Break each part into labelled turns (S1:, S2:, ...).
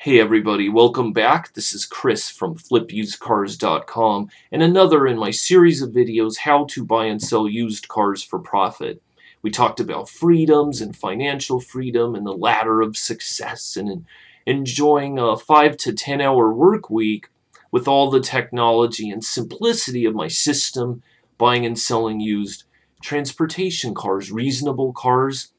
S1: Hey everybody, welcome back. This is Chris from flipusedcars.com and another in my series of videos, how to buy and sell used cars for profit. We talked about freedoms and financial freedom and the ladder of success and enjoying a 5 to 10 hour work week with all the technology and simplicity of my system, buying and selling used transportation cars, reasonable profit.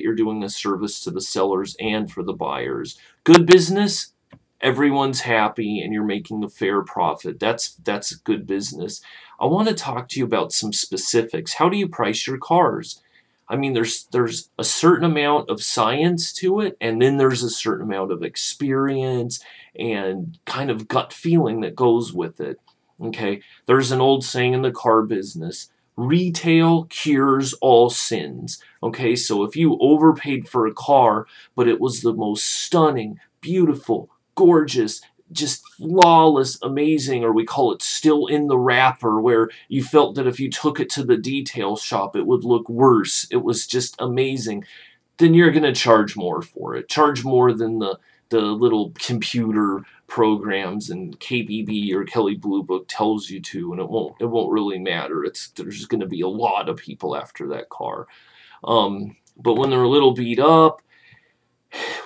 S1: You're doing a service to the sellers and for the buyers. Good business, everyone's happy and you're making a fair profit. That's good business. I want to talk to you about some specifics. How do you price your cars? I mean, there's a certain amount of science to it, and then there's a certain amount of experience and kind of gut feeling that goes with it. Okay, there's an old saying in the car business: retail cures all sins. Okay, so if you overpaid for a car, but it was the most stunning, beautiful, gorgeous, just flawless, amazing, or we call it still in the wrapper, where you felt that if you took it to the detail shop, it would look worse. It was just amazing. Then you're going to charge more for it. Charge more than the little computer programs and KBB or Kelley Blue Book tells you to, and it won't really matter. There's going to be a lot of people after that car. But when they're a little beat up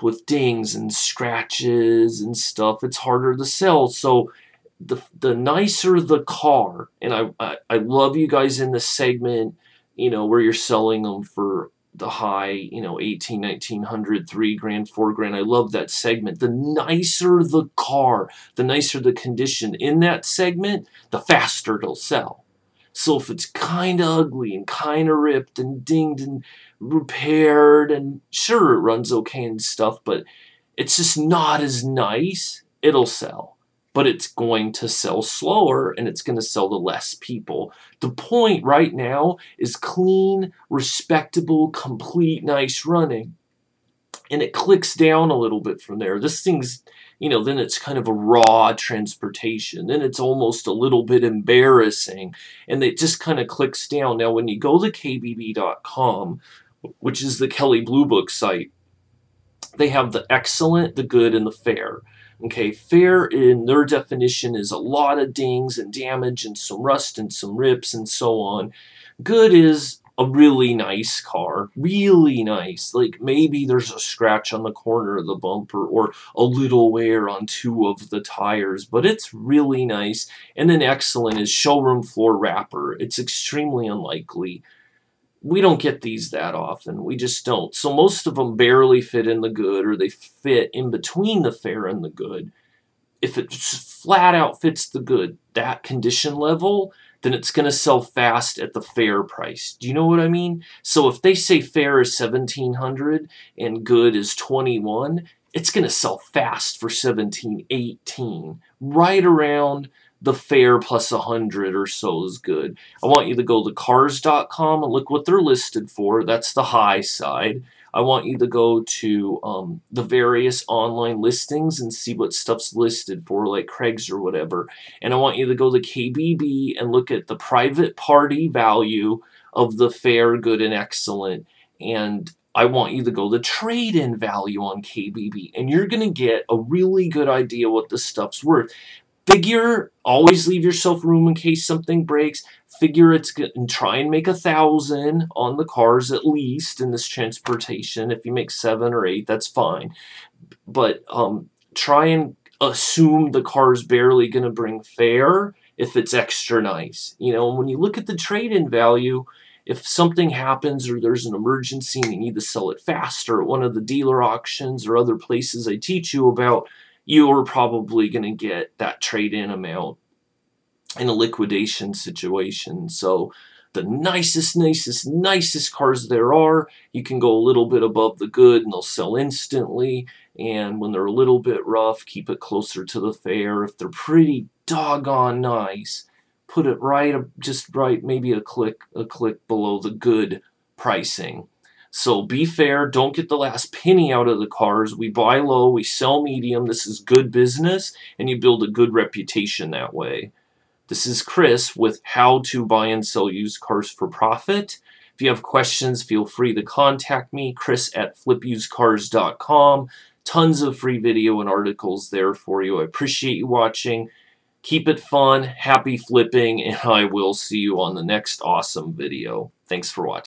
S1: with dings and scratches and stuff, it's harder to sell. So the nicer the car, and I love you guys in this segment, you know, where you're selling them for the high, you know, 18, 1900, 3 grand, 4 grand. I love that segment. The nicer the car, the nicer the condition in that segment, the faster it'll sell. So if it's kind of ugly and kind of ripped and dinged and repaired, and sure, it runs okay and stuff, but it's just not as nice, it'll sell. But it's going to sell slower, and it's going to sell to less people. The point right now is clean, respectable, complete, nice running. And it clicks down a little bit from there. This thing's, you know, then it's kind of a raw transportation. Then it's almost a little bit embarrassing. And it just kind of clicks down. Now, when you go to kbb.com, which is the Kelley Blue Book site, they have the excellent, the good, and the fair. Okay, fair in their definition is a lot of dings and damage and some rust and some rips and so on. Good is a really nice car, really nice. Like maybe there's a scratch on the corner of the bumper or a little wear on 2 of the tires, but it's really nice. And then excellent is showroom floor wrapper. It's extremely unlikely. We don't get these that often. We just don't. So most of them barely fit in the good, or they fit in between the fair and the good. If it flat out fits the good, that condition level, then it's going to sell fast at the fair price. Do you know what I mean? So if they say fair is $1,700 and good is $21, it's going to sell fast for $17, $18, right around the fair plus 100 or so is good. I want you to go to cars.com and look what they're listed for. That's the high side. I want you to go to the various online listings and see what stuff's listed for, like Craig's or whatever. And I want you to go to KBB and look at the private party value of the fair, good, and excellent. And I want you to go to trade-in value on KBB. And you're going to get a really good idea what this stuff's worth. Figure, always leave yourself room in case something breaks. Figure it's good and try and make 1,000 on the cars at least in this transportation. If you make 7 or 8, that's fine. But try and assume the car's barely going to bring fair if it's extra nice. You know, when you look at the trade-in value, if something happens or there's an emergency and you need to sell it faster at one of the dealer auctions or other places I teach you about, you're probably going to get that trade-in amount in a liquidation situation. So the nicest cars there are, you can go a little bit above the good and they'll sell instantly. And when they're a little bit rough, keep it closer to the fair. If they're pretty doggone nice, put it just right, maybe a click below the good pricing. So be fair, don't get the last penny out of the cars. We buy low, we sell medium. This is good business, and you build a good reputation that way. This is Chris with How to Buy and Sell Used Cars for Profit. If you have questions, feel free to contact me, Chris at flipusedcars.com. Tons of free video and articles there for you. I appreciate you watching. Keep it fun, happy flipping, and I will see you on the next awesome video. Thanks for watching.